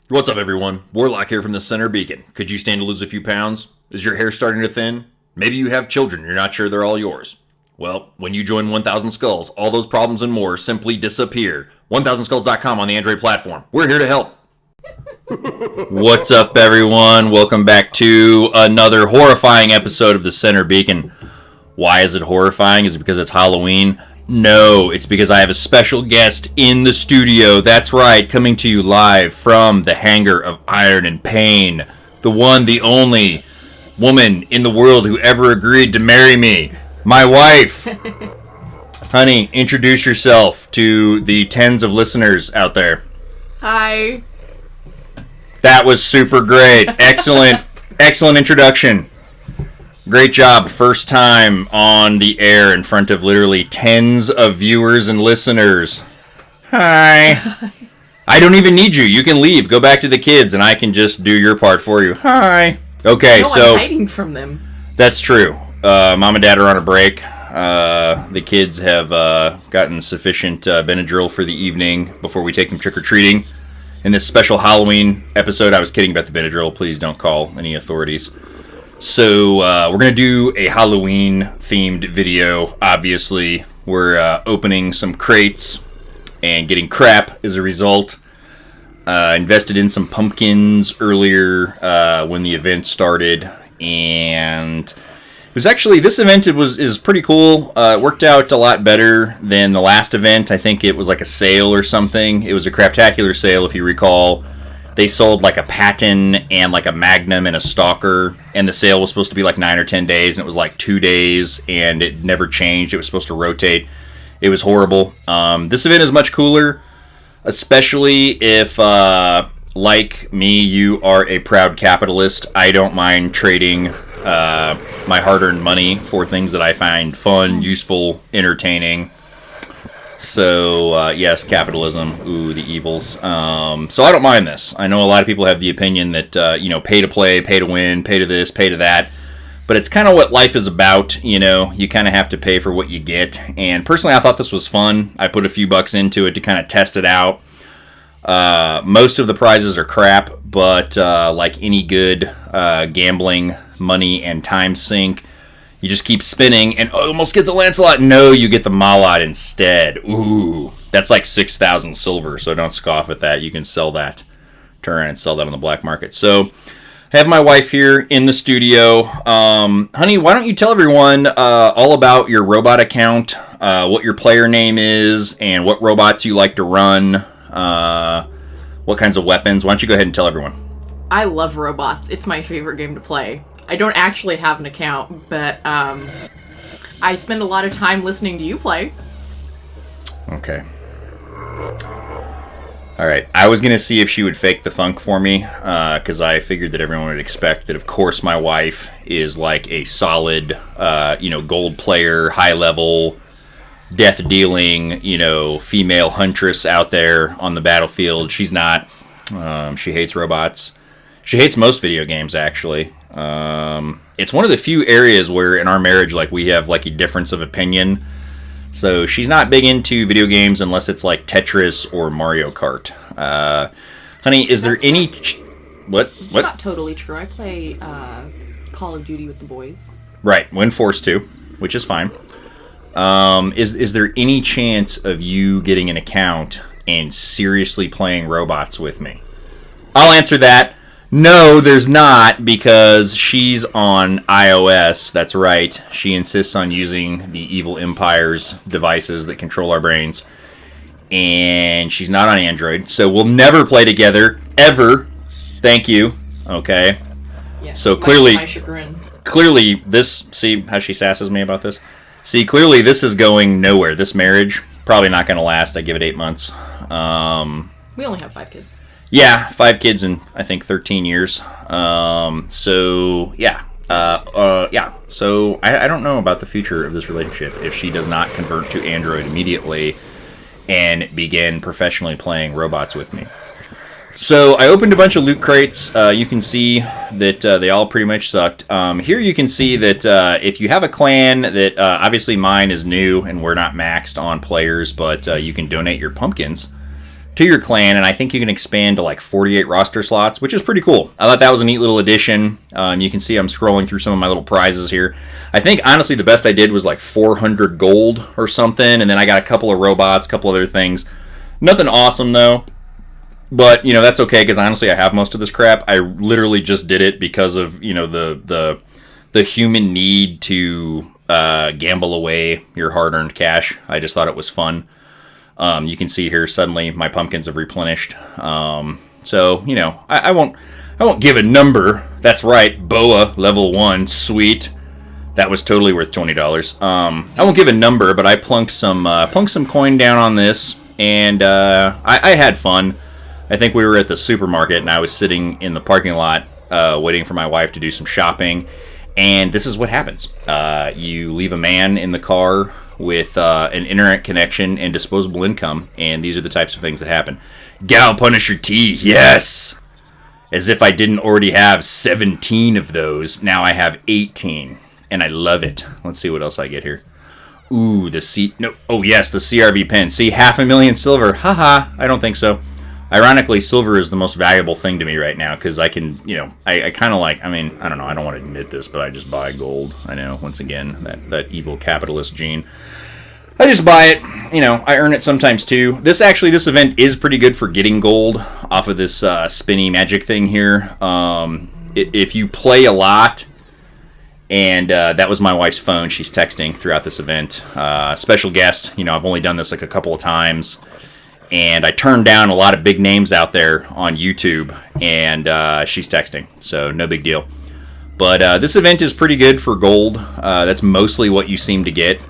What's up, everyone? Warlock here from the Center Beacon. Could you stand to lose a few pounds? Is your hair starting to thin? Maybe you have children, you're not sure they're all yours. Well, when you join 1000 Skulls, all those problems and more simply disappear. 1000skulls.com on the Android platform. We're here to help. What's up, everyone? Welcome back to another horrifying episode of the Center Beacon. Why is it horrifying? Is it because it's Halloween? No, it's because I have a special guest in the studio. That's right, coming to you live from the hangar of Iron and Pain. The one, the only woman in the world who ever agreed to marry me. My wife. Honey, introduce yourself to the tens of listeners out there. Hi. That was super great. Excellent introduction. Great job. First time on the air in front of literally tens of viewers and listeners. Hi. I don't even need you. You can leave. Go back to the kids and I can just do your part for you. Hi. Okay, no, so... I'm hiding from them. That's true. Mom and Dad are on a break. The kids have gotten sufficient Benadryl for the evening before we take them trick-or-treating. In this special Halloween episode, I was kidding about the Benadryl. Please don't call any authorities. So, we're going to do a Halloween-themed video. Obviously, we're opening some crates and getting crap as a result. Invested in some pumpkins earlier when the event started. And it was actually, this event is pretty cool. It worked out a lot better than the last event. I think it was like a sale or something. It was a craptacular sale, if you recall. They sold like a Patton and like a Magnum and a Stalker, and the sale was supposed to be like 9 or 10 days, and it was like 2 days, and it never changed. It was supposed to rotate. It was horrible. This event is much cooler, especially if, like me, you are a proud capitalist. I don't mind trading my hard-earned money for things that I find fun, useful, entertaining. So, yes, capitalism. Ooh, the evils. So I don't mind this. I know a lot of people have the opinion that, pay to play, pay to win, pay to this, pay to that. But it's kind of what life is about, you kind of have to pay for what you get. And personally, I thought this was fun. I put a few bucks into it to kind of test it out. Most of the prizes are crap, but like any good gambling, money, and time sink, you just keep spinning and almost get the Lancelot. No, you get the Malad instead. Ooh, that's like 6,000 silver, so don't scoff at that. You can sell that. Turn around and sell that on the black market. So, I have my wife here in the studio. Honey, why don't you tell everyone all about your robot account, what your player name is, and what robots you like to run, what kinds of weapons. Why don't you go ahead and tell everyone? I love robots. It's my favorite game to play. I don't actually have an account, but I spend a lot of time listening to you play. Okay. All right. I was going to see if she would fake the funk for me, because I figured that everyone would expect that, of course, my wife is like a solid, gold player, high-level, death-dealing, female huntress out there on the battlefield. She's not. She hates robots. She hates most video games, actually. It's one of the few areas where in our marriage, like, we have like a difference of opinion. So she's not big into video games unless it's like Tetris or Mario Kart. Honey, is there any... What? It's not totally true. I play Call of Duty with the boys. Right, when forced to, which is fine. Is there any chance of you getting an account and seriously playing robots with me? I'll answer that. No, there's not, because she's on iOS. That's right. She insists on using the evil empire's devices that control our brains. And she's not on Android. So we'll never play together, ever. Thank you. Okay. Yeah, so my chagrin. Clearly, this... See how she sasses me about this? See, clearly this is going nowhere. This marriage, probably not going to last. I give it 8 months. We only have 5 kids. Yeah, 5 kids in, I think, 13 years. So, yeah. So, I don't know about the future of this relationship if she does not convert to Android immediately and begin professionally playing robots with me. So I opened a bunch of loot crates. You can see that they all pretty much sucked. Here you can see that if you have a clan that obviously mine is new and we're not maxed on players, but you can donate your pumpkins to your clan, and I think you can expand to like 48 roster slots, which is pretty cool. I thought that was a neat little addition. You can see I'm scrolling through some of my little prizes here. I think honestly the best I did was like 400 gold or something, and then I got a couple of robots, a couple other things. Nothing awesome though. But, that's okay, because honestly, I have most of this crap. I literally just did it because of, the human need to gamble away your hard-earned cash. I just thought it was fun. You can see here, suddenly, my pumpkins have replenished. So, I won't give a number. That's right, Boa, level 1, sweet. That was totally worth $20. I won't give a number, but I plunked some coin down on this, and I had fun. I think we were at the supermarket, and I was sitting in the parking lot waiting for my wife to do some shopping, and this is what happens. You leave a man in the car with an internet connection and disposable income, and these are the types of things that happen. Gal Punisher T, yes! As if I didn't already have 17 of those, now I have 18, and I love it. Let's see what else I get here. Ooh, the CRV pen. See, 500,000 silver. Haha, I don't think so. Ironically, silver is the most valuable thing to me right now because I can, I kind of like, I don't know, I don't want to admit this, but I just buy gold. I know, once again, that evil capitalist gene. I just buy it, I earn it sometimes too. This event is pretty good for getting gold off of this spinny magic thing here. If you play a lot, and that was my wife's phone, she's texting throughout this event. Special guest, I've only done this like a couple of times. And I turned down a lot of big names out there on YouTube, and she's texting, so no big deal. But this event is pretty good for gold. That's mostly what you seem to get,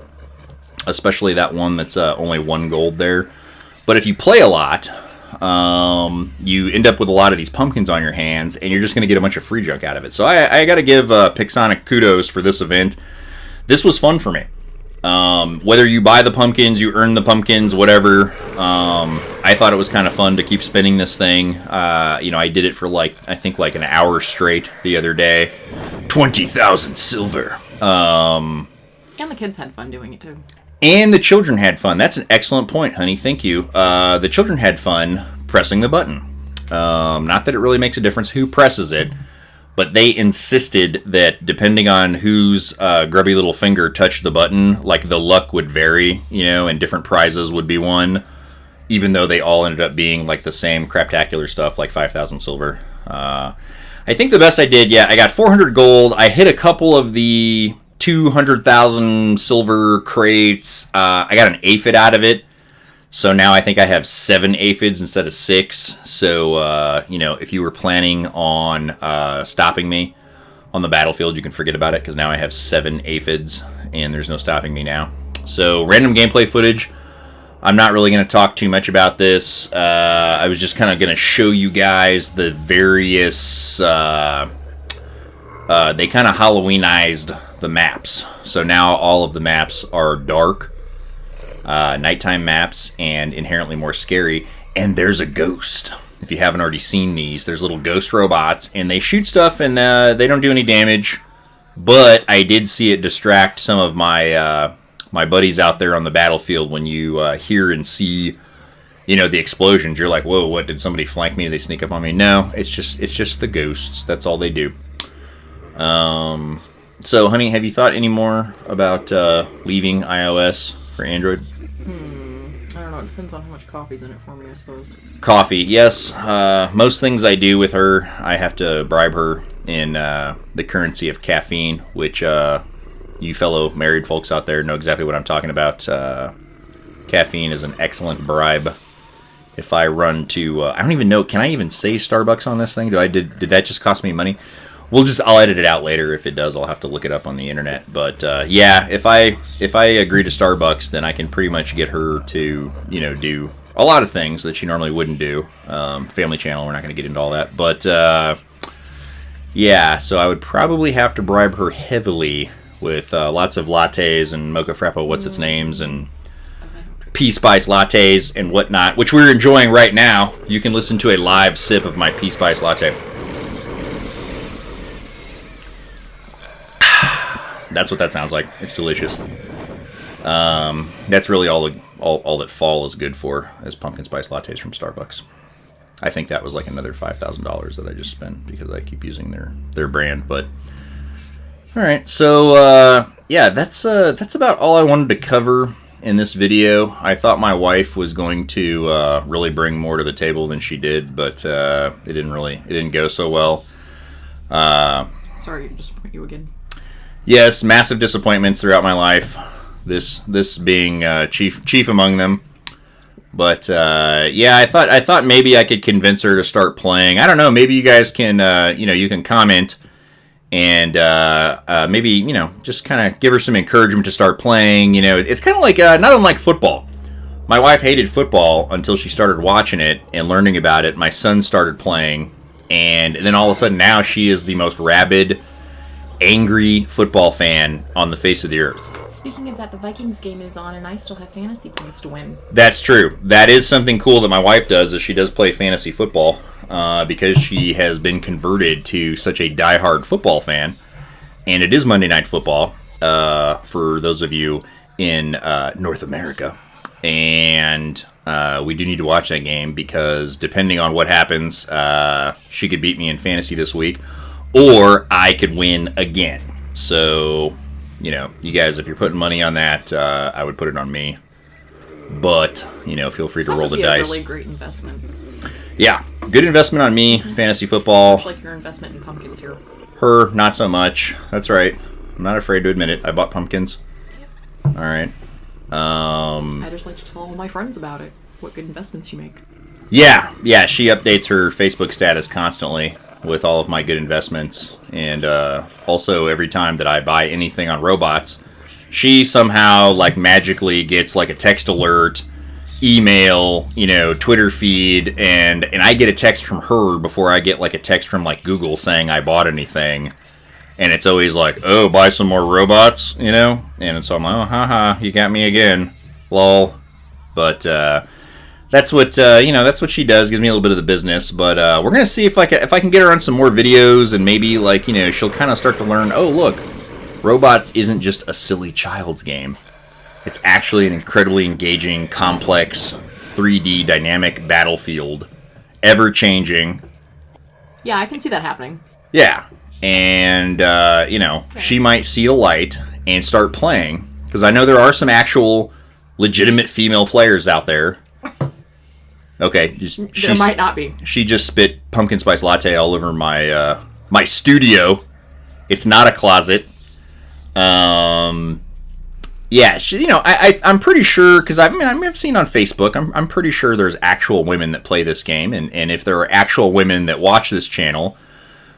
especially that one that's only 1 gold there. But if you play a lot, you end up with a lot of these pumpkins on your hands, and you're just going to get a bunch of free junk out of it. So I got to give Pixonic kudos for this event. This was fun for me. Whether you buy the pumpkins, you earn the pumpkins, whatever. I thought it was kind of fun to keep spinning this thing. I did it for I think an hour straight the other day. 20,000 silver. And the kids had fun doing it too. And the children had fun. That's an excellent point, honey. Thank you. The children had fun pressing the button. Not that it really makes a difference who presses it. But they insisted that depending on whose grubby little finger touched the button, the luck would vary, and different prizes would be won, even though they all ended up being the same craptacular stuff, like 5,000 silver. I think the best I did, I got 400 gold. I hit a couple of the 200,000 silver crates. I got an aphid out of it. So now I think I have 7 aphids instead of 6. So, if you were planning on stopping me on the battlefield, you can forget about it because now I have 7 aphids and there's no stopping me now. So, random gameplay footage. I'm not really going to talk too much about this. I was just kind of going to show you guys the various... they kind of Halloweenized the maps. So now all of the maps are dark. Nighttime maps and inherently more scary, and there's a ghost. If you haven't already seen these, there's little ghost robots, and they shoot stuff, and they don't do any damage, but I did see it distract some of my my buddies out there on the battlefield. When you hear and see the explosions, you're like, whoa, what, did somebody flank me? Did they sneak up on me? No, it's just the ghosts. That's all they do. So honey, have you thought any more about leaving iOS for Android? I don't know. It depends on how much coffee's in it for me, I suppose. Coffee, yes. Most things I do with her, I have to bribe her in the currency of caffeine, which you fellow married folks out there know exactly what I'm talking about. Caffeine is an excellent bribe. If I run to, I don't even know, can I even say Starbucks on this thing? Did that just cost me money? I'll edit it out later. If it does, I'll have to look it up on the internet. But if I agree to Starbucks, then I can pretty much get her to do a lot of things that she normally wouldn't do. Family Channel, we're not going to get into all that. But so I would probably have to bribe her heavily with lots of lattes and mocha frappo, what's its names, and pea spice lattes and whatnot, which we're enjoying right now. You can listen to a live sip of my pea spice latte. That's what that sounds like. It's delicious. That's really all that fall is good for, is pumpkin spice lattes from Starbucks. I think that was like another $5,000 that I just spent because I keep using their brand. But all right, so yeah, that's about all I wanted to cover in this video. I thought my wife was going to really bring more to the table than she did, but it didn't go so well. Sorry to disappoint you again. Yes, massive disappointments throughout my life. This being chief among them. But yeah, I thought maybe I could convince her to start playing. I don't know. Maybe you guys can you can comment and maybe just kind of give her some encouragement to start playing. It's kind of like not unlike football. My wife hated football until she started watching it and learning about it. My son started playing, and then all of a sudden now she is the most rabid, angry football fan on the face of the earth. Speaking of that, the Vikings game is on, and I still have fantasy points to win. That's true. That is something cool that my wife does, is she does play fantasy football because she has been converted to such a diehard football fan. And it is Monday Night Football for those of you in North America. And we do need to watch that game because depending on what happens, she could beat me in fantasy this week, or I could win again. So, you guys, if you're putting money on that, I would put it on me. But, feel free to roll the dice. That would be a really great investment. Yeah, good investment on me, fantasy football. Much like your investment in pumpkins here. Her, not so much. That's right. I'm not afraid to admit it. I bought pumpkins. All right. I just like to tell all my friends about it. What good investments you make. Yeah, she updates her Facebook status constantly with all of my good investments, and also every time that I buy anything on robots, she somehow magically gets a text alert, email, Twitter feed, and I get a text from her before I get a text from Google saying I bought anything, and it's always oh, buy some more robots, and so I'm like, oh, haha, you got me again, lol. But that's what that's what she does. Gives me a little bit of the business, but we're gonna see if I can get her on some more videos, and maybe she'll kind of start to learn. Oh, look, robots isn't just a silly child's game. It's actually an incredibly engaging, complex, 3D dynamic battlefield, ever changing. Yeah, I can see that happening. Yeah, and she might see a light and start playing, because I know there are some actual legitimate female players out there. Okay, there might not be. She just spit pumpkin spice latte all over my my studio. It's not a closet. Yeah, I'm pretty sure, because I've seen on Facebook. I'm pretty sure there's actual women that play this game, and if there are actual women that watch this channel,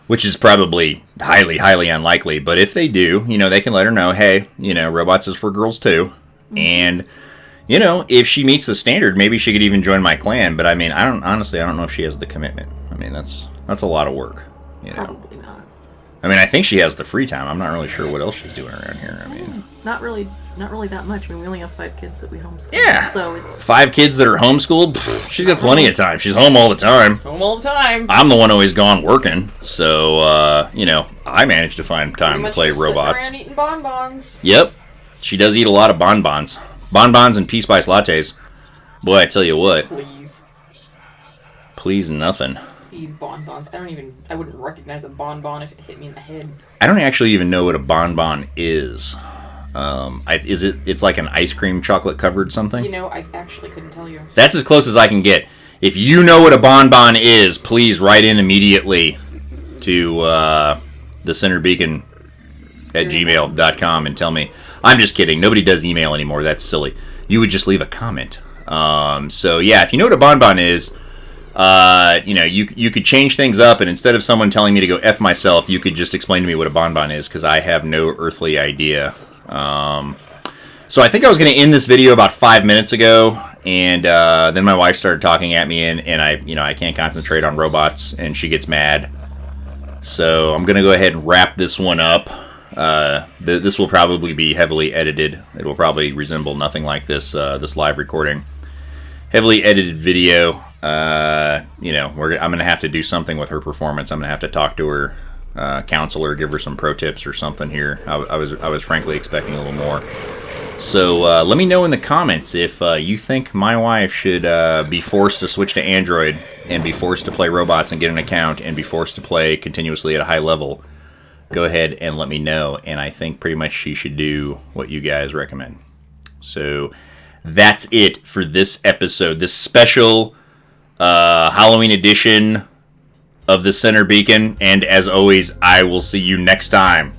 which is probably highly, highly unlikely, but if they do, they can let her know, hey, robots is for girls too, and. If she meets the standard, maybe she could even join my clan. But I don't know if she has the commitment. That's a lot of work. Probably not. I think she has the free time. I'm not really sure what else she's doing around here. Not really that much. We only have 5 kids that we homeschool. Yeah. So it's 5 kids that are homeschooled. Pfft, she's got plenty of time. She's home all the time. I'm the one always gone working. So I managed to find time to play robots. Sitting around eating bonbons. Yep. She does eat a lot of bonbons. Bonbons and pea spice lattes. Boy, I tell you what. Please nothing. These bonbons. I wouldn't recognize a bonbon if it hit me in the head. I don't actually even know what a bonbon is. It's like an ice cream chocolate covered something? I actually couldn't tell you. That's as close as I can get. If you know what a bonbon is, please write in immediately to the Center Beacon at gmail.com and tell me. I'm just kidding. Nobody does email anymore. That's silly. You would just leave a comment. So yeah, if you know what a bonbon is, you could change things up, and instead of someone telling me to go F myself, you could just explain to me what a bonbon is, because I have no earthly idea. So I think I was going to end this video about 5 minutes ago, and then my wife started talking at me, and I can't concentrate on robots, and she gets mad. So I'm going to go ahead and wrap this one up. This will probably be heavily edited. It will probably resemble nothing like this live recording. Heavily edited video. I'm going to have to do something with her performance. I'm going to have to talk to her, counsel her, give her some pro tips or something here. I was frankly expecting a little more. So let me know in the comments if you think my wife should be forced to switch to Android and be forced to play robots and get an account and be forced to play continuously at a high level. Go ahead and let me know. And I think pretty much she should do what you guys recommend. So that's it for this episode, this special Halloween edition of the Center Beacon. And as always, I will see you next time.